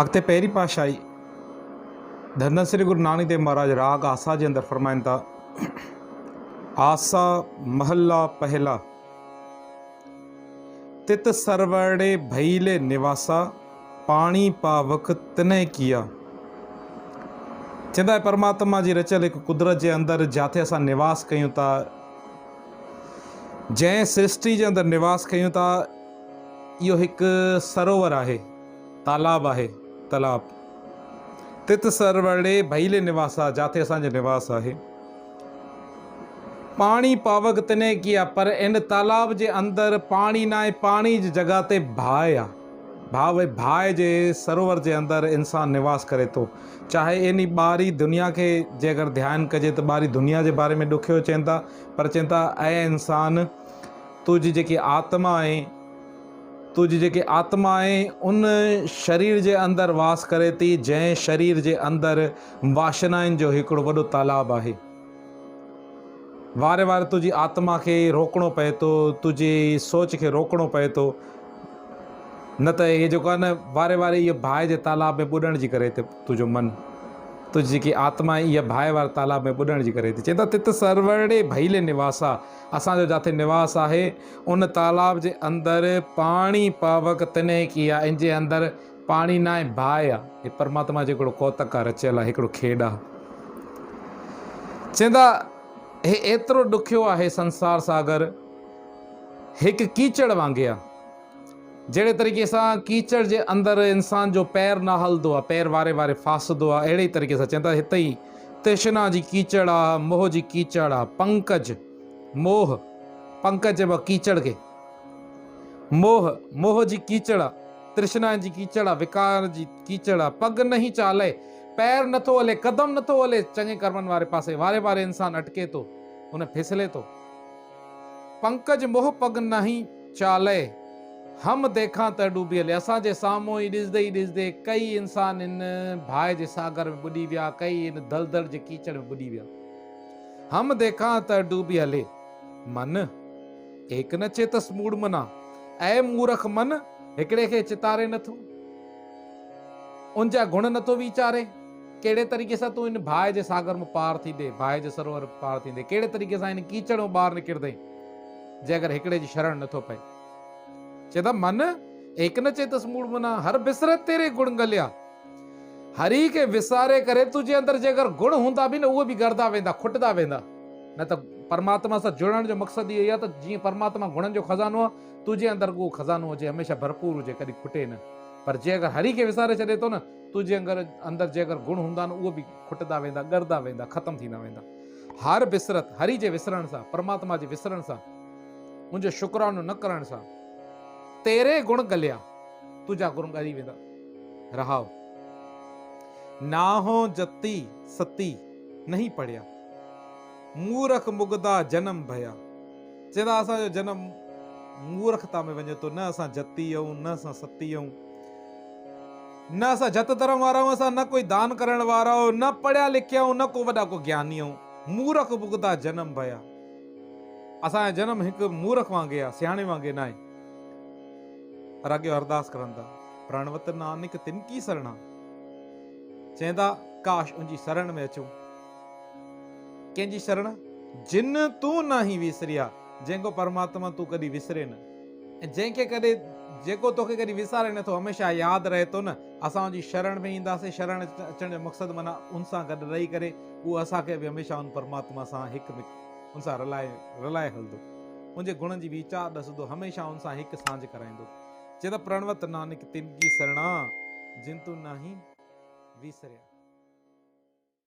अॻिते पहिरीं पातशाही धन श्री गुरु नानक देव महाराज राग आसा जे अंदरि फरमाइनि था, आसा महला पहला, तित सरवड़े भईले निवासा, पाणी पावक तने किया। चवंदा परमात्मा जी रचियल हिकु कुदरत जे अंदरि जिथे असां निवास कयूं था, जंहिं सृष्टि जे अंदरि निवास कयूं था, इहो हिकु सरोवर आहे, तालाब आहे, तालाब। तित सरवड़े भईले निवासा, जिथे असांजो निवास आहे। पाणी पावक तने किया, पर इन तालाब जे अंदरि पाणी न आहे, पाणी जी जॻह ते भाए आहे। भाए जे सरोवर जे अंदरि इंसान निवास करे थो। चाहे इन ॿारी दुनिया खे जे अगरि ध्यानु कजे त ॿारी दुनिया जे बारे में ॾुखियो चवनि था, पर चवनि था ऐं इंसान, तुंहिंजी जेकी आत्मा आहे उन शरीर जे अंदरि वास करे थी, जंहिं शरीर जे अंदरि वासनाउनि जो हिकिड़ो वॾो तालाब आहे। वारे वारे तुंहिंजी आत्मा खे रोकणो पए थो, तुंहिंजी सोच खे रोकणो पए थो, न त इहे जेको आहे न वारे वारे इहो भाए जे तालाब में ॿुॾण जी करे थो। तुंहिंजो मन, तुंहिंजी जेकी आत्मा आहे इहा भाए वारे तालाब में ॿुॾण जी करे थी। चवंदा तित सरवड़े भईले निवासा, असांजो जिथे निवास आहे उन तालाब जे अंदरि पाणी पावक तने किया, इन जे अंदरि पाणी न आहे, भाए आहे। हे परमात्मा जो हिकिड़ो कौतक आहे, रचियल आहे, हिकिड़ो खेॾ आहे। चवंदा हे एतिरो ॾुखियो आहे संसार सागर, हिकु कीचड़ वांगुरु आहे। जहिड़े तरीक़े सां कीचड़ जे अंदरि इंसान जो पैर न हलंदो आहे, पैर वारे वारे फासंदो आहे, अहिड़े तरीक़े सां चवंदा हिते ई तृष्णा जी कीचड़ आहे, मोह जी कीचड़ आहे। पंकज, मोह, पंकज चइबो आहे कीचड़ खे, मोह जी कीचड़ आहे, तृष्णा जी कीचड़ आहे, विकार जी कीचड़ आहे। पग नहीं चाले, पैर नथो हले, कदम नथो हले चङे कर्मनि वारे पासे, वारे वारे इंसान अटके थो, उन फिसले थो। पंकज मोह पग नहीं चाले, हम देखा त डूबी हले। असांजे साम्हूं ई ॾिसंदे कई इंसान इन भाए जे सागर में ॿुॾी विया, कई इन दलदल जे कीचड़ में ॿुॾी विया। हम देखा त डूबी हले, मन एक न चेतस मूड़ मना, ऐं मूर्ख मन हिकिड़े खे चितारे नथो, उनजा गुण नथो वीचारे। कहिड़े तरीक़े सां तूं इन भाए जे सागर में पार थींदे, भाए जे सरोवर पार थींदे, कहिड़े तरीक़े सां इन कीचड़ में ॿाहिरि निकिरंदे, जे अगरि हिकिड़े जी शरण नथो पए। चवंदा मन एक न चेतस मूड़ मना, हर बिसरत तेरे गुण गलिया। हरी खे विसारे करे तुंहिंजे अंदरि जे अगरि गुण हूंदा बि न, उहे बि गरदा वेंदा, खुटदा वेंदा। न त परमात्मा सां जुड़ण जो मक़सदु इहो आहे त जीअं परमात्मा गुणनि जो खज़ानो आहे, तुंहिंजे अंदरि उहो खज़ानो हुजे, हमेशह भरपूर हुजे, कॾहिं खुटे न। पर जे अगरि हरी खे विसारे छॾे थो न, तुंहिंजे अंदरि जे अगरि गुण हूंदा न, उहे बि खुटदा वेंदा, गरदा वेंदा, ख़तमु थींदा वेंदा। हर बिसरत, हरी जे विसरण सां, परमात्मा जे विसरण सां, मुंहिंजो शुक्रानो न करण सां, तेरे गुण गलिया, तुझा गुण ॻरी वेंदा। रहाओ नाहो जती सती नहीं पढ़िया, मूर्ख मुगदा जन्म भया। चवंदा असांजो जन्म मूर्खता में वञे थो, न असां जती आहियूं, न असां सती आहियूं, न असां जत धर्म वारा आहियूं, असां न कोई दान करण वारा आहियूं, न पढ़िया लिखिया आहियूं, न को वॾा को ज्ञानी आहियूं। मूर्ख मुगदा जन्म भया, असांजो जन्म हिकु मूर्ख वांगुरु आहे, सियाणे वांगुरु न आहे। पर अॻे अरदास करनि था, प्रणवत नानक तिन की शरणा, चवंदा काश उनजी शरण में अचूं। कंहिंजी शरण? जिन तूं नाही विसरिया, जंहिंखो परमात्मा तूं कॾहिं विसरे न, ऐं जंहिंखे कॾहिं, जेको तोखे कॾहिं विसारे नथो, हमेशह यादि रहे थो न। असां उनजी शरण में ईंदासीं, शरण अचण जो मक़सदु माना उन सां गॾु रही करे उहो असांखे बि हमेशह उन परमात्मा सां हिकु उन सां रलाए हलंदो, उनजे गुणनि जी वीचार ॾसंदो, हमेशह उन सां हिकु सांझ कराईंदो। चवंदा प्रणवत नानक तिन की शरणा, जिन तूं नाही विसरिया।